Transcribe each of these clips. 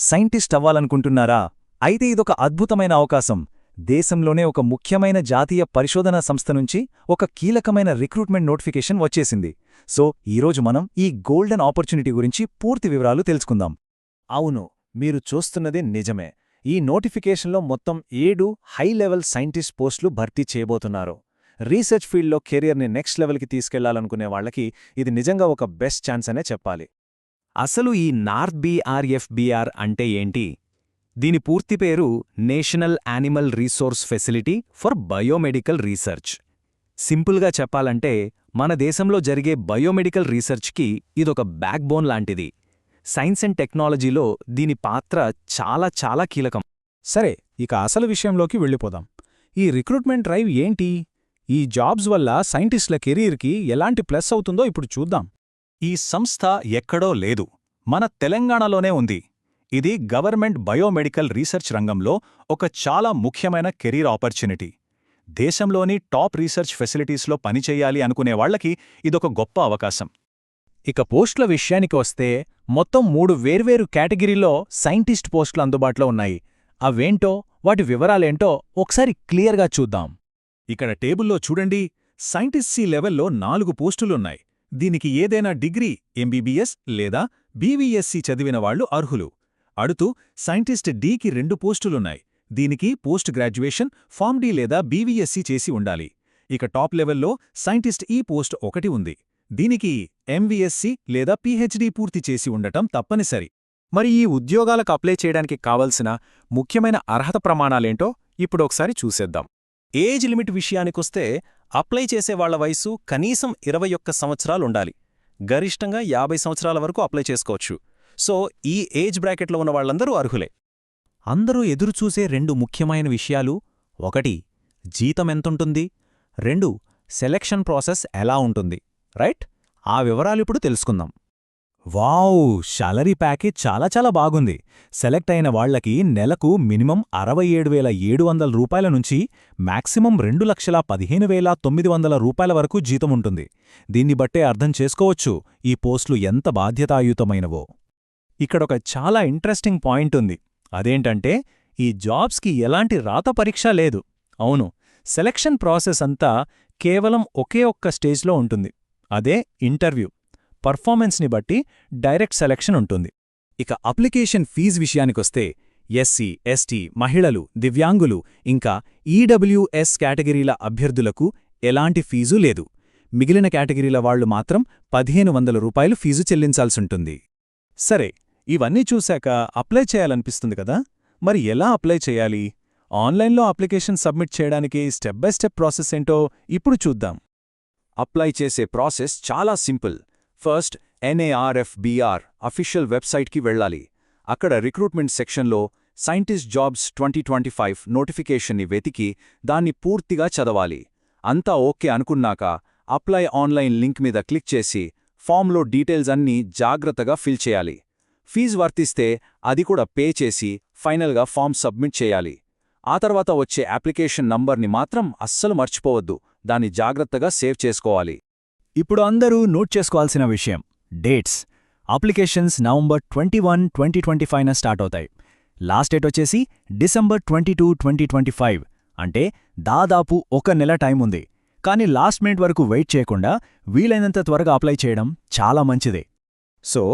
Scientist అవ్వాలనుకుంటున్నారా? అయితే ఇదొక అద్భుతమైన అవకాశం. దేశంలోనే ఒక ముఖ్యమైన జాతీయ పరిశోధనా సంస్థ నుంచి ఒక కీలకమైన రిక్రూట్మెంట్ నోటిఫికేషన్ వచ్చేసింది. సో ఈరోజు మనం ఈ గోల్డెన్ ఆపర్చునిటీ గురించి పూర్తి వివరాలు తెలుసుకుందాం. అవును, మీరు చూస్తున్నది నిజమే. ఈ నోటిఫికేషన్లో మొత్తం 7 హై లెవెల్ సైంటిస్ట్ పోస్టులు భర్తీ చేయబోతున్నారు. రీసెర్చ్ ఫీల్డ్లో కెరియర్ని నెక్స్ట్ లెవెల్కి తీసుకెళ్లాలనుకునే వాళ్లకి ఇది నిజంగా ఒక బెస్ట్ ఛాన్స్ అనే చెప్పాలి. అసలు ఈ నార్త్బీఆర్ఎఫ్బీఆర్ అంటే ఏంటి? దీని పూర్తి పేరు national animal resource facility for biomedical research. సింపుల్గా చెప్పాలంటే మన దేశంలో జరిగే బయోమెడికల్ రీసెర్చ్కి ఇదొక బ్యాక్బోన్ లాంటిది. సైన్స్ అండ్ టెక్నాలజీలో దీని పాత్ర చాలా చాలా కీలకం. సరే, ఇక అసలు విషయంలోకి వెళ్ళిపోదాం. ఈ రిక్రూట్మెంట్ డ్రైవ్ ఏంటి? ఈ జాబ్స్ వల్ల సైంటిస్టుల కెరీర్కి ఎలాంటి ప్లస్ అవుతుందో ఇప్పుడు చూద్దాం. ఈ సంస్థ ఎక్కడో లేదు, మన తెలంగాణలోనే ఉంది. ఇది గవర్నమెంట్ బయోమెడికల్ రీసెర్చ్ రంగంలో ఒక చాలా ముఖ్యమైన కెరీర్ ఆపర్చునిటీ. దేశంలోని టాప్ రీసెర్చ్ ఫెసిలిటీస్లో పనిచేయాలి అనుకునే వాళ్లకి ఇదొక గొప్ప అవకాశం. ఇక పోస్టుల విషయానికి వస్తే మొత్తం 3 వేర్వేరు కేటగిరీలో సైంటిస్ట్ పోస్టులు అందుబాటులో ఉన్నాయి. అవేంటో, వాటి వివరాలేంటో ఒకసారి క్లియర్గా చూద్దాం. ఇక్కడ టేబుల్లో చూడండి, సైంటిస్ట్ సి లెవెల్లో 4 పోస్టులున్నాయి. దీనికి ఏదైనా డిగ్రీ, ఎంబీబీఎస్ లేదా బీవీఎస్సీ చదివిన వాళ్లు అర్హులు. అడుతూ సైంటిస్ట్ డీకి 2 పోస్టులున్నాయి. దీనికి పోస్ట్ గ్రాడ్యుయేషన్, ఫార్మ్ డి లేదా బీవీఎస్సీ చేసి ఉండాలి. ఇక టాప్ లెవెల్లో సైంటిస్ట్ ఈ పోస్ట్ 1 ఉంది. దీనికి ఎంవీఎస్సీ లేదా పీహెచ్డీ పూర్తి చేసి ఉండటం తప్పనిసరి. మరి ఈ ఉద్యోగాలకు అప్లై చేయడానికి కావలసిన ముఖ్యమైన అర్హత ప్రమాణాలేంటో ఇప్పుడొకసారి చూసేద్దాం. ఏజ్ లిమిట్ విషయానికొస్తే అప్లై చేసేవాళ్ల వయసు కనీసం 21 సంవత్సరాలుండాలి. గరిష్టంగా 50 సంవత్సరాల వరకు అప్లై చేసుకోవచ్చు. సో ఈ ఏజ్ బ్రాకెట్లో ఉన్న వాళ్లందరూ అర్హులే. అందరూ ఎదురుచూసే 2 ముఖ్యమైన విషయాలు: 1 జీతం ఎంతుంటుంది, 2 సెలక్షన్ ప్రాసెస్ ఎలా ఉంటుంది. రైట్? ఆ వివరాలిప్పుడు తెలుసుకుందాం. వావ్, శాలరీ ప్యాకేజ్ చాలా చాలా బాగుంది. సెలెక్ట్ అయిన వాళ్లకి నెలకు మినిమం 67,700 రూపాయల నుంచి మాక్సిమం 2,15,900 రూపాయల వరకు జీతముంటుంది. దీన్ని బట్టే అర్థం చేసుకోవచ్చు ఈ పోస్టులు ఎంత బాధ్యతాయుతమైనవో. ఇక్కడొక చాలా ఇంట్రెస్టింగ్ పాయింట్ ఉంది. అదేంటంటే ఈ జాబ్స్కి ఎలాంటి రాత పరీక్ష లేదు. అవును, సెలక్షన్ ప్రాసెస్ అంతా కేవలం ఒకే ఒక్క స్టేజ్లో ఉంటుంది. అదే ఇంటర్వ్యూ. పర్ఫార్మెన్స్ని బట్టి డైరెక్ట్ సెలక్షన్ ఉంటుంది. ఇక అప్లికేషన్ ఫీజు విషయానికొస్తే ఎస్సీ, ఎస్టీ, మహిళలు, దివ్యాంగులు ఇంకా ఈడబ్ల్యూఎస్ కేటగిరీల అభ్యర్థులకు ఎలాంటి ఫీజు లేదు. మిగిలిన కేటగిరీల వాళ్లు మాత్రం 1,500 రూపాయలు ఫీజు చెల్లించాల్సుంటుంది. సరే, ఇవన్నీ చూశాక అప్లై చేయాలనిపిస్తుంది కదా. మరి ఎలా అప్లై చేయాలి? ఆన్లైన్లో అప్లికేషన్ సబ్మిట్ చేయడానికి స్టెప్ బై స్టెప్ ప్రాసెస్ ఏంటో ఇప్పుడు చూద్దాం. అప్లై చేసే ప్రాసెస్ చాలా సింపుల్. ఫస్ట్ ఎన్ఏఆర్ఎఫ్బీఆర్ అఫీషియల్ వెబ్సైట్కి వెళ్ళాలి. అక్కడ రిక్రూట్మెంట్ సెక్షన్లో సైంటిస్ట్ జాబ్స్ 2025 నోటిఫికేషన్ని వెతికి దాన్ని పూర్తిగా చదవాలి. అంతా ఓకే అనుకున్నాక అప్లై ఆన్లైన్ లింక్ మీద క్లిక్ చేసి ఫామ్లో డీటెయిల్స్ అన్నీ జాగ్రత్తగా ఫిల్ చేయాలి. ఫీజు వర్తిస్తే అది కూడా పే చేసి ఫైనల్గా ఫామ్ సబ్మిట్ చేయాలి. ఆ తర్వాత వచ్చే అప్లికేషన్ నంబర్ని మాత్రం అస్సలు మర్చిపోవద్దు. దాన్ని జాగ్రత్తగా సేవ్ చేసుకోవాలి. ఇప్పుడు అందరూ నోట్ చేసుకోవాల్సిన విషయం: డేట్స్. అప్లికేషన్స్ నవంబర్ 21, 2025న స్టార్ట్ అవుతాయి. లాస్ట్ డేట్ వచ్చేసి డిసెంబర్ 22, 2025. అంటే దాదాపు 1 నెల టైం ఉంది. కానీ లాస్ట్ మినిట్ వరకు వెయిట్ చేయకుండా వీలైనంత త్వరగా అప్లై చేయడం చాలా మంచిదే. సో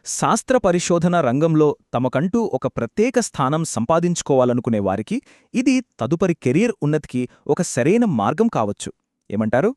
శాస్త్ర పరిశోధన రంగంలో తమకంటూ ఒక ప్రత్యేక స్థానం సంపాదించుకోవాలనుకునే వారికి ఇది తదుపరి కెరీర్ ఉన్నతికి ఒక సరైన మార్గం కావచ్చు. ఏమంటారు?